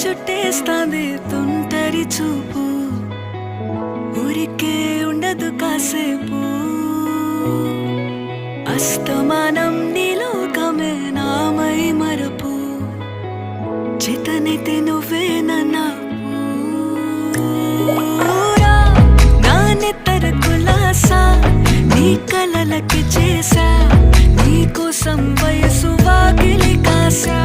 చుట్టేస్తాంది తుంటరి చూపు, ఊరికే ఉండదు కాసేపు. అస్తమానం నీలోకమే నామై మరపు, చేతనైతే నువ్వే నా నెత్తర కులాసా, నీ కలలకి చేసా, నీ కోసం వయసు వాకిలి కాసా.